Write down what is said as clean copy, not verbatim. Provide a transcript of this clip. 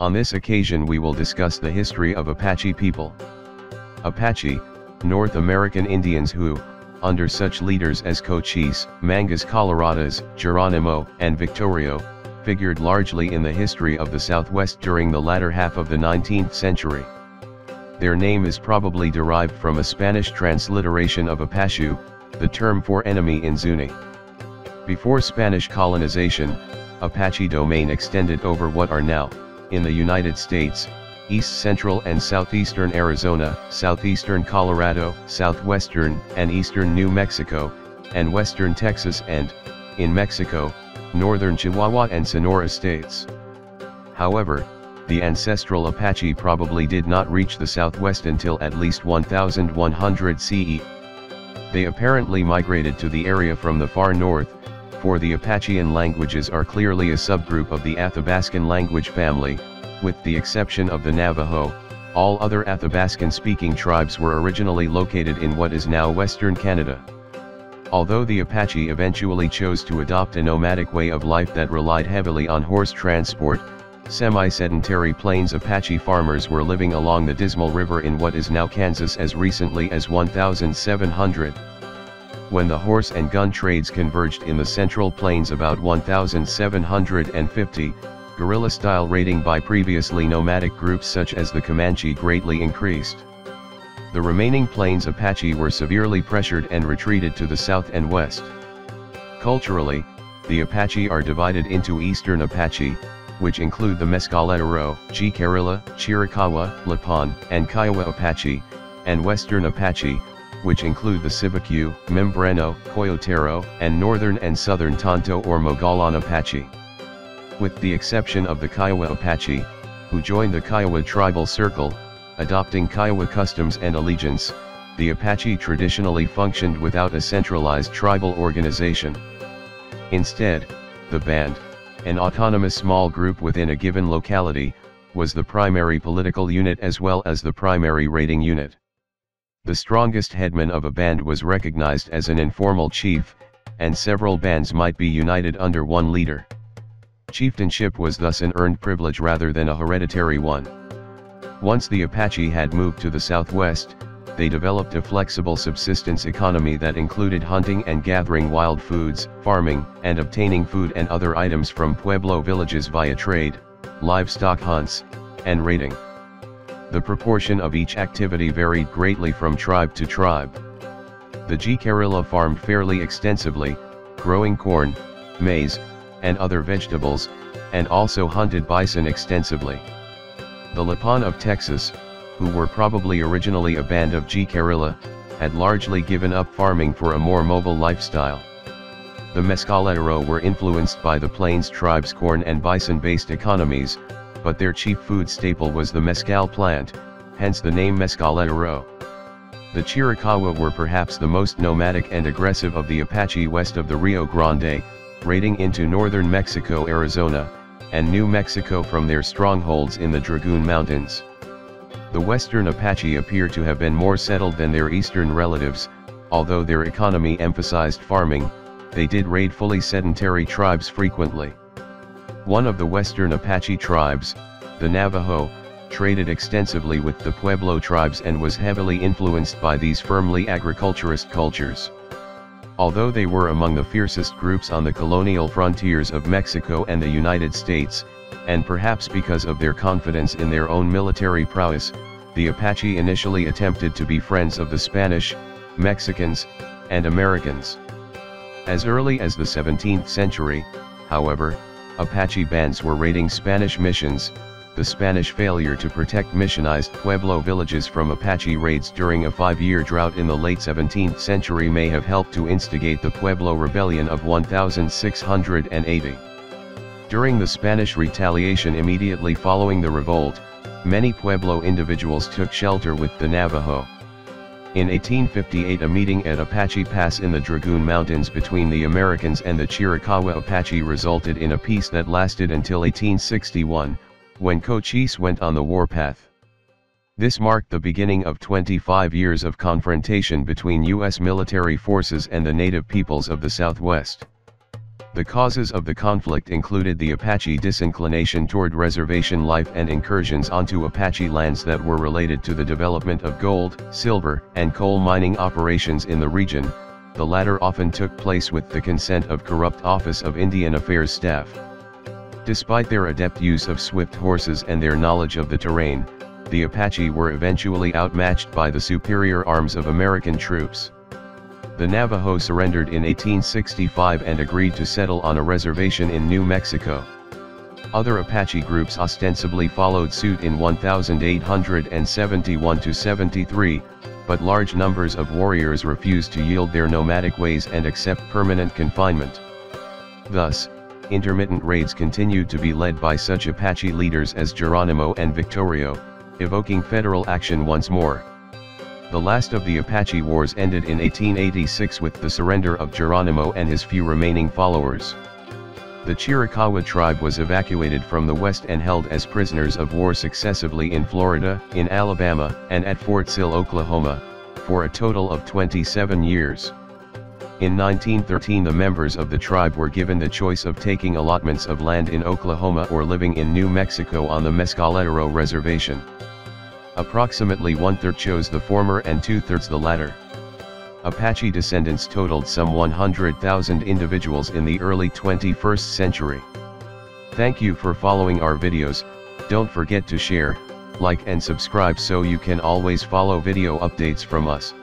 On this occasion we will discuss the history of Apache people. Apache, North American Indians who, under such leaders as Cochise, Mangas Coloradas, Geronimo, and Victorio, figured largely in the history of the Southwest during the latter half of the 19th century. Their name is probably derived from a Spanish transliteration of Apache, the term for enemy in Zuni. Before Spanish colonization, Apache domain extended over what are now, in the United States, east-central and southeastern Arizona, southeastern Colorado, southwestern and eastern New Mexico, and western Texas and, in Mexico, northern Chihuahua and Sonora states. However, the ancestral Apache probably did not reach the Southwest until at least 1100 CE. They apparently migrated to the area from the far north, for the Apachean languages are clearly a subgroup of the Athabascan language family, with the exception of the Navajo. All other Athabascan-speaking tribes were originally located in what is now Western Canada. Although the Apache eventually chose to adopt a nomadic way of life that relied heavily on horse transport, semi-sedentary Plains Apache farmers were living along the Dismal River in what is now Kansas as recently as 1700. When the horse and gun trades converged in the Central Plains about 1750, guerrilla-style raiding by previously nomadic groups such as the Comanche greatly increased. The remaining Plains Apache were severely pressured and retreated to the south and west. Culturally, the Apache are divided into Eastern Apache, which include the Mescalero, Jicarilla, Chiricahua, Lipan, and Kiowa Apache, and Western Apache, which include the Cibicu, Membreno, Coyotero, and Northern and Southern Tonto or Mogollon Apache. With the exception of the Kiowa Apache, who joined the Kiowa tribal circle, adopting Kiowa customs and allegiance, the Apache traditionally functioned without a centralized tribal organization. Instead, the band, an autonomous small group within a given locality, was the primary political unit as well as the primary raiding unit. The strongest headman of a band was recognized as an informal chief, and several bands might be united under one leader. Chieftainship was thus an earned privilege rather than a hereditary one. Once the Apache had moved to the southwest, they developed a flexible subsistence economy that included hunting and gathering wild foods, farming, and obtaining food and other items from Pueblo villages via trade, livestock hunts, and raiding. The proportion of each activity varied greatly from tribe to tribe. The Jicarilla farmed fairly extensively, growing corn, maize, and other vegetables, and also hunted bison extensively. The Lipan of Texas, who were probably originally a band of Jicarilla, had largely given up farming for a more mobile lifestyle. The Mescalero were influenced by the Plains tribes' corn and bison-based economies, but their chief food staple was the mescal plant, hence the name Mescalero. The Chiricahua were perhaps the most nomadic and aggressive of the Apache west of the Rio Grande, raiding into northern Mexico, Arizona, and New Mexico from their strongholds in the Dragoon Mountains. The Western Apache appear to have been more settled than their eastern relatives. Although their economy emphasized farming, they did raid fully sedentary tribes frequently. One of the Western Apache tribes, the Navajo, traded extensively with the Pueblo tribes and was heavily influenced by these firmly agriculturist cultures. Although they were among the fiercest groups on the colonial frontiers of Mexico and the United States, and perhaps because of their confidence in their own military prowess, the Apache initially attempted to be friends of the Spanish, Mexicans, and Americans. As early as the 17th century, however, Apache bands were raiding Spanish missions. The Spanish failure to protect missionized Pueblo villages from Apache raids during a 5-year drought in the late 17th century may have helped to instigate the Pueblo Rebellion of 1680. During the Spanish retaliation immediately following the revolt, many Pueblo individuals took shelter with the Navajo. In 1858, a meeting at Apache Pass in the Dragoon Mountains between the Americans and the Chiricahua Apache resulted in a peace that lasted until 1861, when Cochise went on the warpath. This marked the beginning of 25 years of confrontation between U.S. military forces and the native peoples of the Southwest. The causes of the conflict included the Apache disinclination toward reservation life and incursions onto Apache lands that were related to the development of gold, silver, and coal mining operations in the region. The latter often took place with the consent of corrupt Office of Indian Affairs staff. Despite their adept use of swift horses and their knowledge of the terrain, the Apache were eventually outmatched by the superior arms of American troops. The Navajo surrendered in 1865 and agreed to settle on a reservation in New Mexico. Other Apache groups ostensibly followed suit in 1871–73, but large numbers of warriors refused to yield their nomadic ways and accept permanent confinement. Thus, intermittent raids continued to be led by such Apache leaders as Geronimo and Victorio, evoking federal action once more. The last of the Apache Wars ended in 1886 with the surrender of Geronimo and his few remaining followers. The Chiricahua tribe was evacuated from the west and held as prisoners of war successively in Florida, in Alabama, and at Fort Sill, Oklahoma, for a total of 27 years. In 1913 the members of the tribe were given the choice of taking allotments of land in Oklahoma or living in New Mexico on the Mescaletero Reservation. Approximately one-third chose the former and two-thirds the latter. Apache descendants totaled some 100,000 individuals in the early 21st century. Thank you for following our videos. Don't forget to share, like and subscribe so you can always follow video updates from us.